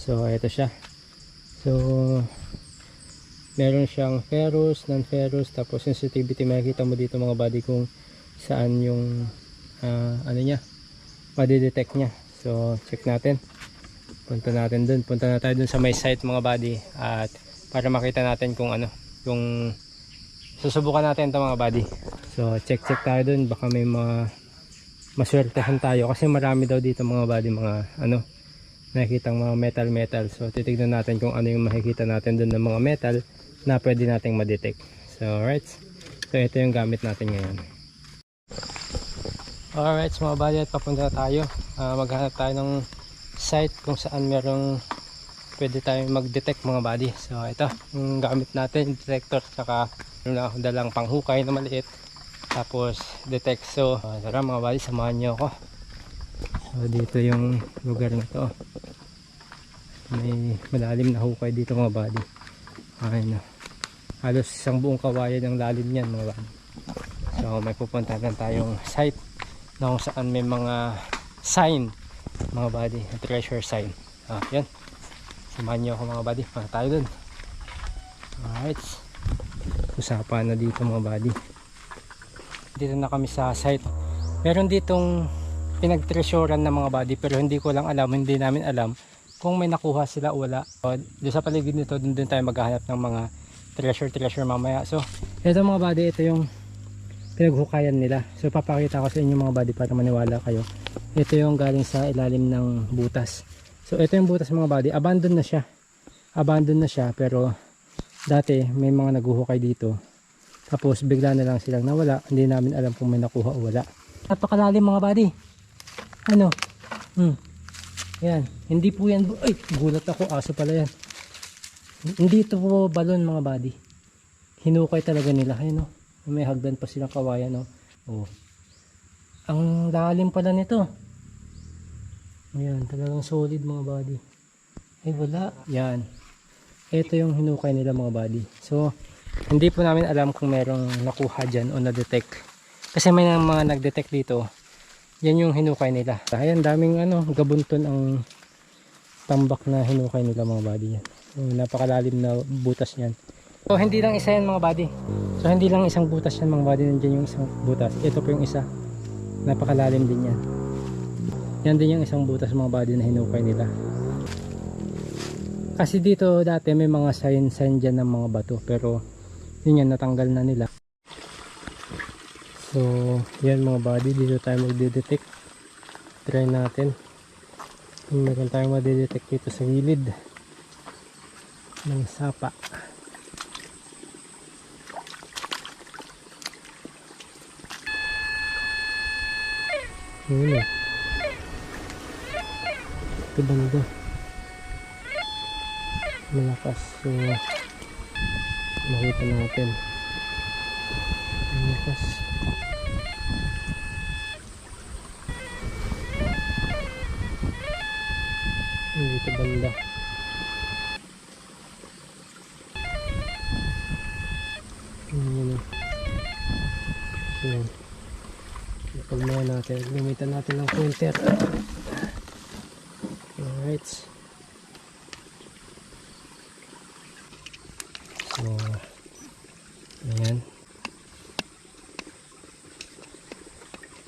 So ito siya. So meron siyang ferrous, non-ferrous, tapos sensitivity. Makikita mo dito mga buddy kung saan yung ano niya, madidetect niya. So check natin, punta natin dun, punta na tayo dun sa may site mga buddy, at para makita natin kung ano yung susubukan natin ito mga buddy. So check tayo dun, baka may mga maswertehan tayo kasi marami daw dito mga buddy, mga ano, nakikitang mga metal. So titignan natin kung ano yung makikita natin dun ng mga metal na pwede nating ma-detect. So alright, so ito yung gamit natin ngayon. Alright mga buddy, at papunta tayo, maghanap tayo ng site kung saan merong pwede tayong mag-detect mga buddy. So ito yung gamit natin, detector, saka na dalang panghukay na maliit, tapos detect. So tara mga buddy, samahan nyo ako. So dito yung lugar na to, may malalim na hukay dito mga buddy. Ayun, halos isang buong kawayan ang lalim niyan mga buddy. So may pupuntahan tayong site na kung saan may mga sign mga buddy, treasure sign. Yan, samahan nyo ako mga buddy, mga tayo dun. Alright, usapan na dito mga buddy. Dito na kami sa site. Meron ditong pinag-treasurean na mga buddy, pero hindi namin alam kung may nakuha sila o wala. So, doon sa paligid nito, doon tayo maghahanap ng mga treasure mamaya. So ito mga buddy, ito yung pinaghukayan nila. So papakita ko sa inyo mga buddy para maniwala kayo. Ito yung galing sa ilalim ng butas. So ito yung butas mga buddy, abandon na siya, pero dati may mga naghuhukay dito, tapos bigla na lang silang nawala. Hindi namin alam kung may nakuha o wala. Napakalalim mga buddy. Ano? Yan, hindi po yan, ay gulat ako, aso pala yan. Hindi ito po balon mga buddy, hinukay talaga nila. Ayun, may hagdan pa silang kawayan. Ang lalim pala nito. Ayan, talagang solid mga buddy. Ay wala. Yan, ito yung hinukay nila mga buddy. So hindi po namin alam kung merong nakuha dyan o na-detect, kasi may mga nag-detect dito. Yan yung hinukay nila. Ayan, daming gabunton ang tambak na hinukay nila mga buddy. Yan, so, napakalalim na butas yan. So hindi lang isa yan mga buddy. So hindi lang isang butas yan mga buddy. Nandiyan yung isang butas. Ito po yung isa. Napakalalim din yan. Yan din yung isang butas mga buddy na hinukay nila. Kasi dito dati may mga sign dyan ng mga bato, pero yun yan, natanggal na nila. So yan mga buddy, dito tayo magdidetect. Try natin kung meron tayong madidetect dito sa gilid ng sapa. Yun, ito banda malakas. So makita natin malakas. Dito banda. Pagmaya natin, gamitan natin ng pointer. Alright, so ayan,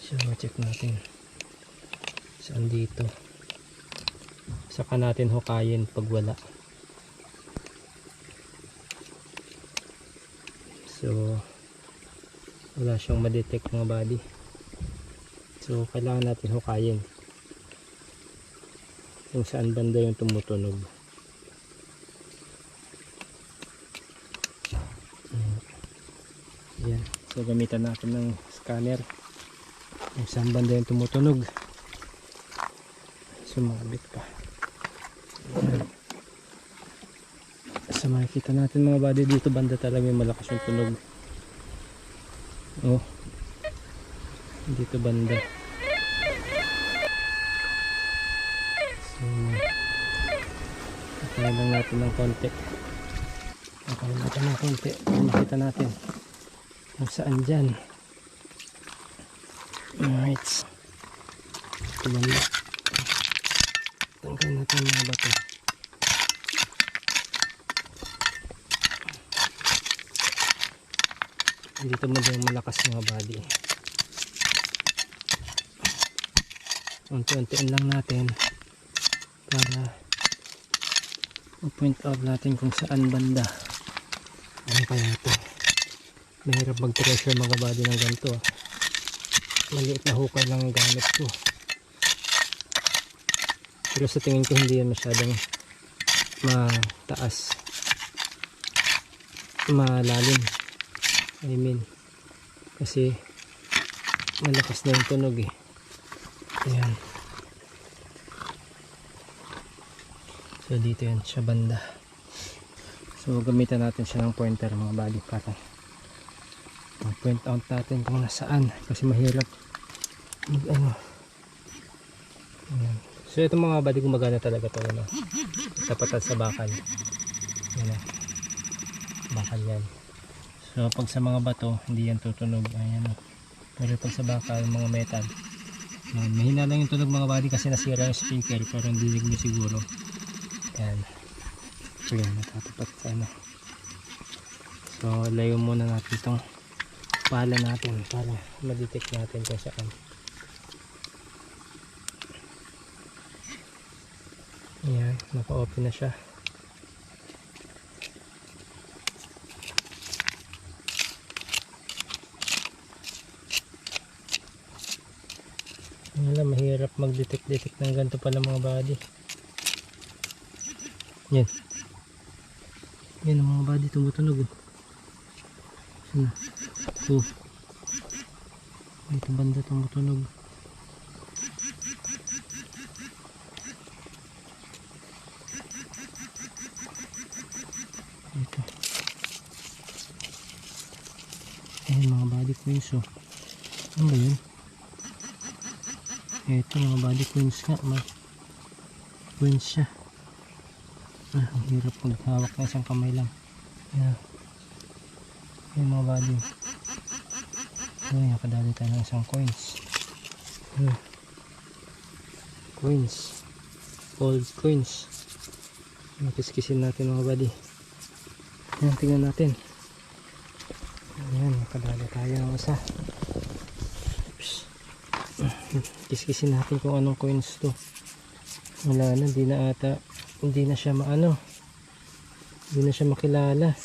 so check natin saan dito, saka natin hukayin pag wala. So wala siyang ma-detect mga buddy. So kailangan natin hukayin kung saan banda yung tumutunog. Yan, so gamitan natin ng scanner kung saan banda yung tumutunog. Sumabit pa. So makikita natin mga buddy, dito banda talaga yung malakas yung tunog. Dito banda. So patayin lang natin ng konti. Patayin natin ng konti para makita natin kung saan dyan. Alright, ito banda. Tanggalin natin mga bato. Dito mo yung malakas mga body. Unti-untiin lang natin para point out natin kung saan banda. Ano kaya ito? Mahirap mag-treasure mga body ng ganito. Maliit na hukay lang ang gamit ko. Pero sa tingin ko hindi yan masyadong mataas. Malalim. I mean, kasi malakas na yung tunog eh. Ayan. So dito yan siya banda. So gamitan natin siya ng pointer mga body para point out natin kung nasaan, kasi mahirap mag ano. Ayan. So itong mga body gumagana talaga to, ano, tapatan sa bakal. Ayan, bakal yan. So pag sa mga bato hindi yan tutunog. Ayan, pero pag sa bakal, mga metal, mahina lang yung tunog mga body kasi nasira yung speaker, pero hindi nyo siguro. Ayan. So yan, natatapat sa ano. So layo muna natin itong pala natin para ma-detect natin kung saan. Ayan, naka-open na siya. Wala, mahirap mag-detect ng ganito pala mga body. Yan. Yan ang mga body tumutunog. Saan? Ito. Dito banda tumutunog. Ito. Ayan mga body coins. Oh. Ano ba yun? Ito mga body coins nga. Coins siya. Ang hirap maghawak na isang kamay lang. Ayan. Ayan mga body. Ayan, nakadali tayo ng isang coins. Ayan. Coins. Old coins. Kiskisin natin mga body. Ayan, tingnan natin. Ayan, nakadali tayo ng isa. Kiskisin natin kung anong coins to. Wala na, hindi na ata, hindi na siya maano, hindi na siya makilala.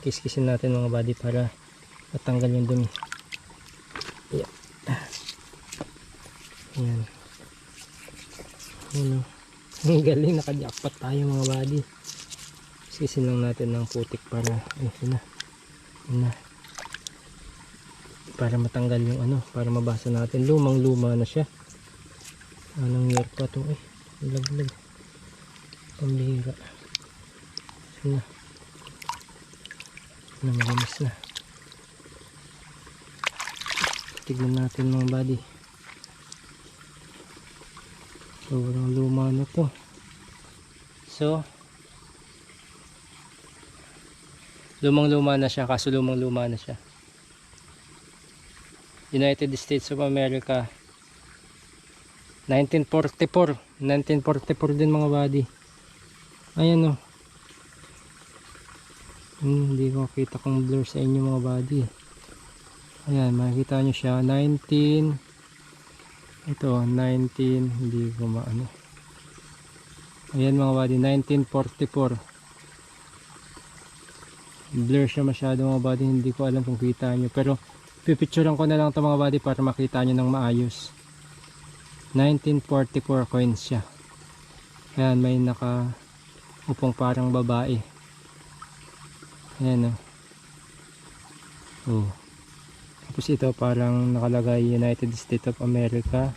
Kiskisin natin mga body para matanggal yung dumi. Yeah. Ayan. Ayan. Ang galing, naka-jackpot tayo mga body. Kiskisin lang natin ng putik para yun na. Para matanggal yung ano, para mabasa natin. Lumang luma na siya. Anong year pa to eh. Laglag. Pambihira. Yun na. Namagamis na. Tignan natin mga body. Sobrang luma na to. So lumang luma na siya, kaso lumang luma na siya. United States of America, 1944 din mga body. Ayan o. Hindi ko kita kung blur sa inyo mga body. Ayan, makikita nyo siya 19, hindi ko maano. Ayan mga body, 1944. Blur siya masyado mga body, hindi ko alam kung kita nyo, pero pipicturean ko na lang ito mga body para makita nyo ng maayos. 1944 coins siya. Ayan, may nakaupong parang babae. Ayan o. Oh. Tapos ito parang nakalagay United States of America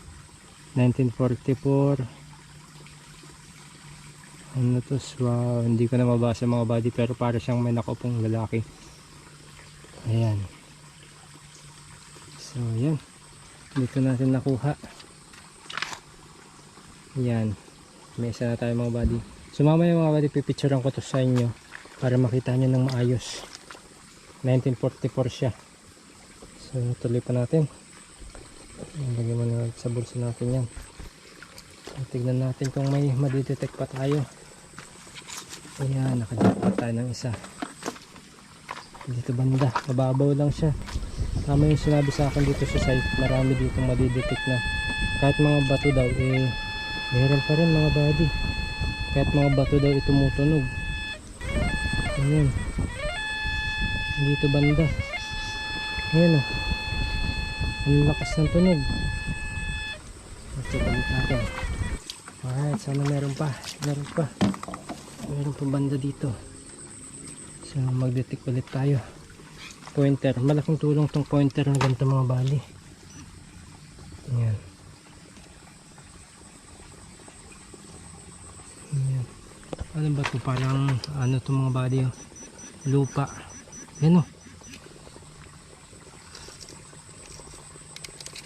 1944. Ano to? Wow, hindi ko na mabasa mga body, pero para siyang may nakaupong lalaki. Ayan. So yan, dito natin nakuha. Yan, may isa na tayo mga body. So mamaya mga body, pipicturean ko to sa inyo para makita nyo ng maayos. 1944 siya. So tuloy pa natin. Lagyan mo na sa bulsa natin yan. So, tignan natin kung may madidetect pa tayo. Ayan, nakajackpot tayo ng isa. Dito banda, mababaw lang siya. Tama yung sinabi sa akin dito sa site, marami dito madidetect na kahit mga bato daw meron pa rin mga body. Kahit mga bato daw tumutunog. Ayan, dito banda. Ayan o, ang lakas ng tunog. Check ulit natin. Alright, sana meron pa banda dito. So mag-detect ulit tayo. Pointer, malaking tulong tong pointer na ganito mga bali. Ayan. Ayan. Ano ba ito? Parang ano itong mga bali, oh. Lupa. Ayan o.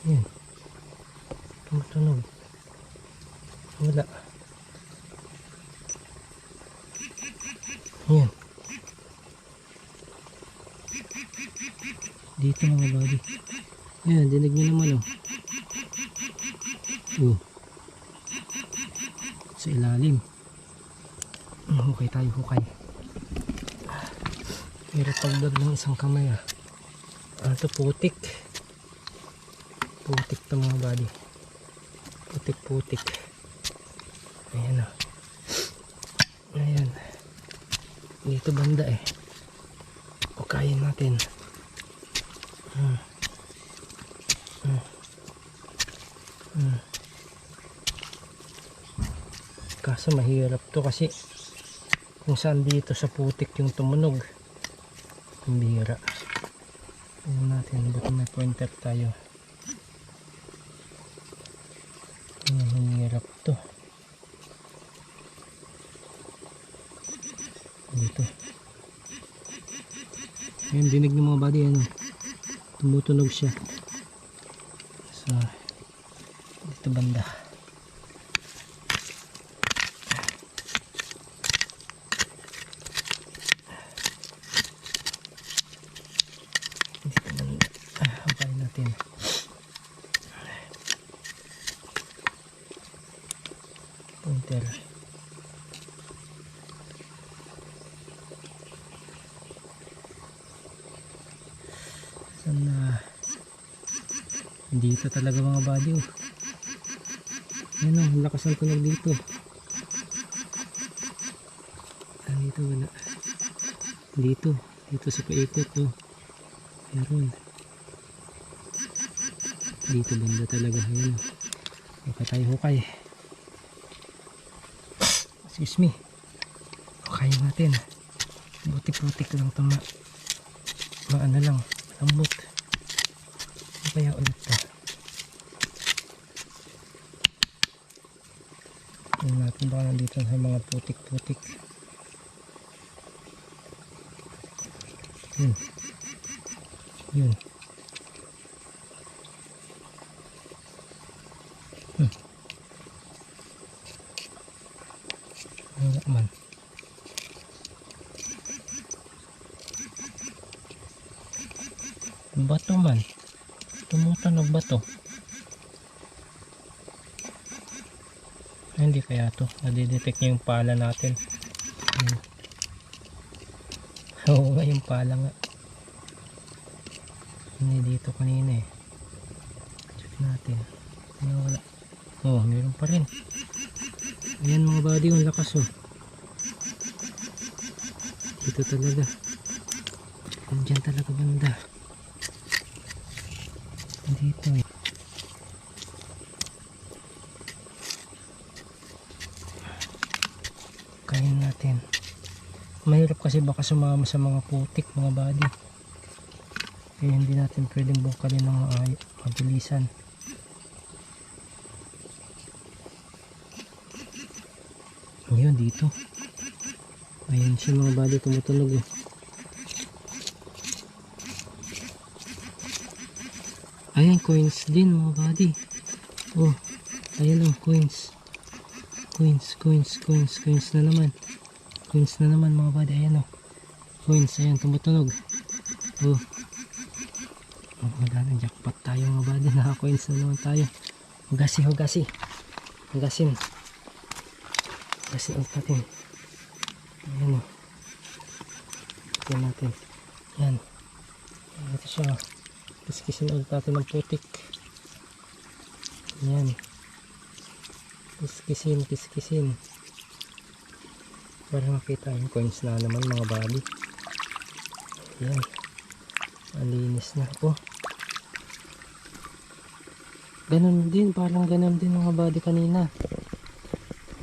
Ayan. Tumutunog. Wala. Ayan. Dito mga body. Ayan, dinig nyo naman oh. Sa ilalim. Hukay tayo, hukay. Pero pagdag ng isang kamay ah. Ito putik. Putik to mga body. Putik. Ayan ah. Ayan. Dito banda eh. Hukayin natin. Kaso mahirap to kasi kung saan dito sa putik yung tumunog. Ang bihira. Tingnan natin, buti may pointer tayo. Mahirap to. Dito. Ayan, dinig ng mga body, ano, tumutunog siya. So dito banda. Dito banda. Hapain natin. Pointer. Sana dito talaga mga body oh. Ayan o, ang lakas ng tunog dito. Dito wala. Dito sa paikot oh. Meron. Dito banda talaga. Ayan o. Hukay tayo, hukay. Excuse me. Hukayin natin. Butik-butik lang ito maano lang. Lambot. Ano kaya ulit ito? Tingnan natin baka nandito sa mga putik-putik. Yun. Wala man. Bato man. Tumutunog bato. Hindi kaya to. Nadidetect niya yung pala natin. Oo nga, yung pala nga. Hindi dito kanina eh. Check natin. Wala. Oh, meron pa rin. Ayan mga body, yung lakas oh. Dito talaga. Andyan talaga banda. Dito eh. Kain natin. Mahirap kasi baka sumama sa mga putik mga body. Kaya hindi natin pwedeng bukalin ng mabilisan. Ayun dito. Ayun siya mga body, tumutunog eh. Ayan, coins din mga body. Oh, ayan oh, coins. Coins na naman. Coins na naman mga body, ayan oh. Coins, ayan, tumutunog. Oh, wala na, jackpot tayo mga body. Naka-coins na naman tayo. Hugasin ulit natin. Ayan o. Tignan natin. Yan. Ito siya. Kiskisin ulit natin ng putik. Yan. Kiskisin. Para makita yung coins na naman mga buddy. Yan. Malinis na. Oh. Ganun din. Parang ganun din mga buddy kanina.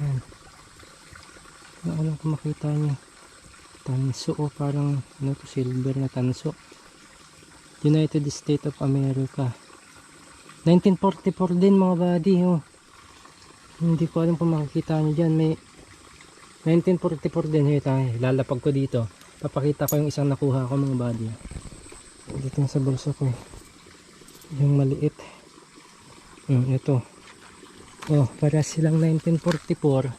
Yan. Ano kung makita nyo. Tanso o parang ano to, silver na tanso. United States of America. 1944 din mga buddy. Oh. Hindi ko alam kung makikita nyo dyan. May 1944 din. Hey, tayo. Lalapag ko dito. Papakita ko yung isang nakuha ko mga buddy. Dito sa bulsa ko. Yung maliit. Ito. Oh, para silang 1944.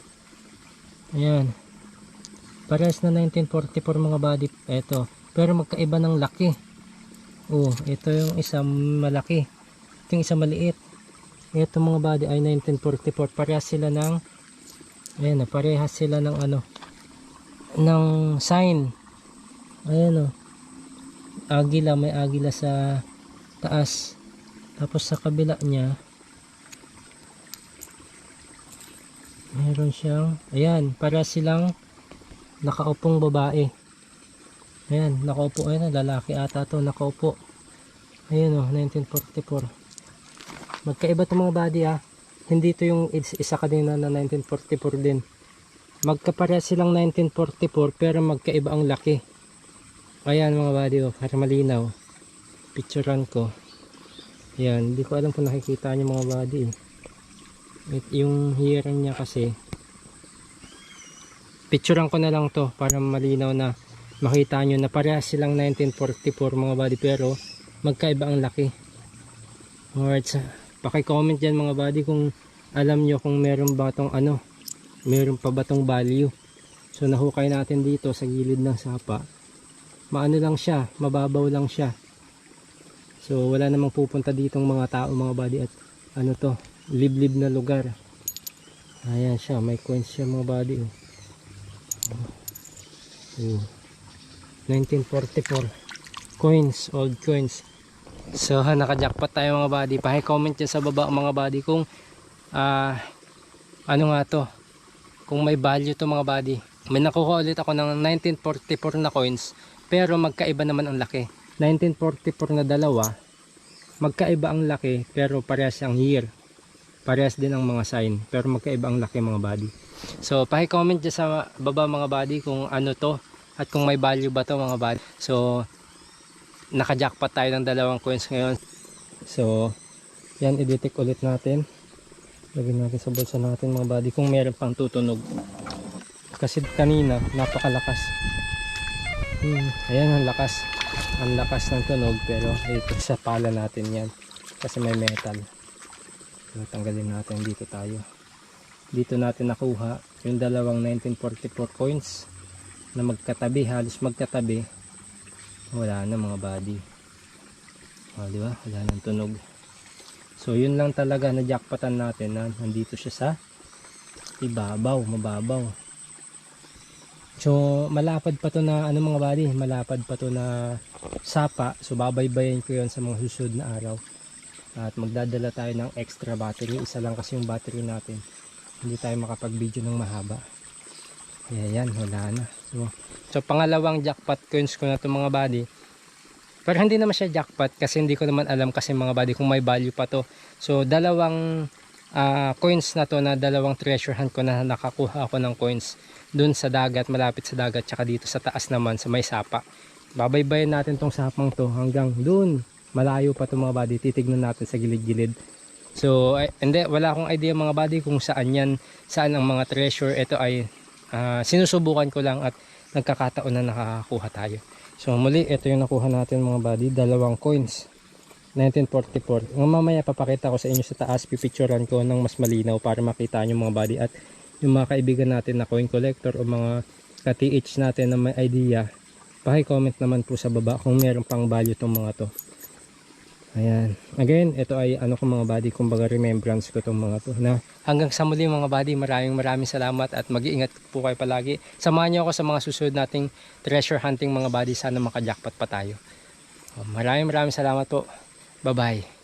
Ayan. Parehas na 1944 mga buddy. Ito. Pero magkaiba ng laki. Oh, ito yung isang malaki. Ito yung isang maliit. Ito mga buddy ay 1944. Parehas sila ng ayan, parehas sila ng ano ng sign. Ayan oh. Agila, may agila sa taas. Tapos sa kabila niya meron siyang ayan, parehas silang nakaupong babae. Ayan, nakaupo. Ayan, lalaki ata to, nakaupo. Ayan o, 1944. Magkaiba to mga buddy ha. Hindi to yung isa kanina na 1944 din. Magkapareha silang 1944 pero magkaiba ang laki. Ayan mga buddy o, para malinaw. Picturean ko. Ayan, hindi ko alam kung nakikita nyo mga buddy. Yung hearing niya kasi picturean ko na lang to para malinaw na makita nyo na parehas silang 1944 mga buddy pero magkaiba ang laki. Alright, paki-comment dyan mga buddy kung alam nyo kung meron ba tong ano, meron pa ba tong value. So nahukay natin dito sa gilid ng sapa. Maano lang siya, mababaw lang siya. So wala namang pupunta ditong mga tao mga buddy at ano to, liblib na lugar. Ayan siya, may coins siya mga buddy. 1944 coins, old coins. So naka-jackpot tayo mga buddy. Paki-comment dyan sa baba mga buddy kung ano nga to, kung may value to mga buddy. May nakuha ulit ako ng 1944 na coins pero magkaiba naman ang laki. 1944 na dalawa, magkaiba ang laki pero parehas ang year. Parehas din ang mga sign pero magkaiba ang laki mga buddy. So paki-comment dyan sa baba mga buddy kung ano to at kung may value ba to mga buddy. So naka-jackpot tayo ng dalawang coins ngayon. So yan, i-detect ulit natin. Lagyan natin sa bulsa natin mga buddy kung meron pang tutunog. Kasi kanina napakalakas. Ayan ang lakas. Ang lakas ng tunog pero ito sa pala natin yan. Kasi may metal. So tanggalin natin, dito tayo. Dito natin nakuha yung dalawang 1944 coins na magkatabi, halos magkatabi. Wala na mga buddy. Di ba? Wala nang tunog. So yun lang talaga na jackpotan natin na nandito siya sa ibabaw, mababaw. So malapad pa to na ano mga buddy, malapad pa to na sapa. So babaybayin ko yun sa mga susunod na araw. At magdadala tayo ng extra battery. Isa lang kasi yung battery natin. Hindi tayo makapag-video ng mahaba. Ayan, wala na. So pangalawang jackpot coins ko na to mga buddy. Pero hindi naman siya jackpot kasi hindi ko naman alam kasi mga buddy kung may value pa to. So dalawang coins na to, na dalawang treasure hunt ko na nakakuha ako ng coins dun sa dagat, malapit sa dagat, tsaka dito sa taas naman sa may sapa. Babaybayin natin tong sapang to hanggang dun. Malayo pa to mga buddy. Titignan natin sa gilid-gilid. So hindi, wala akong idea mga buddy kung saan yan, saan ang mga treasure. Ito ay sinusubukan ko lang at nagkakataon na nakakakuha tayo. So muli, ito yung nakuha natin mga buddy, dalawang coins 1944. Mamaya papakita ko sa inyo sa taas, pipicturean ko ng mas malinaw para makita nyo mga buddy. At yung mga kaibigan natin na coin collector o mga ka-TH natin na may idea, paki-comment naman po sa baba kung meron pang value tong mga to. Ayan. Again, ito ay ano ko mga buddy, kumbaga remembrance ko itong mga to. Na hanggang sa muli mga buddy, maraming salamat at mag-iingat po kayo palagi. Samahan niyo ako sa mga susunod nating treasure hunting mga buddy. Sana makajackpot pa tayo. Maraming salamat po. Bye-bye.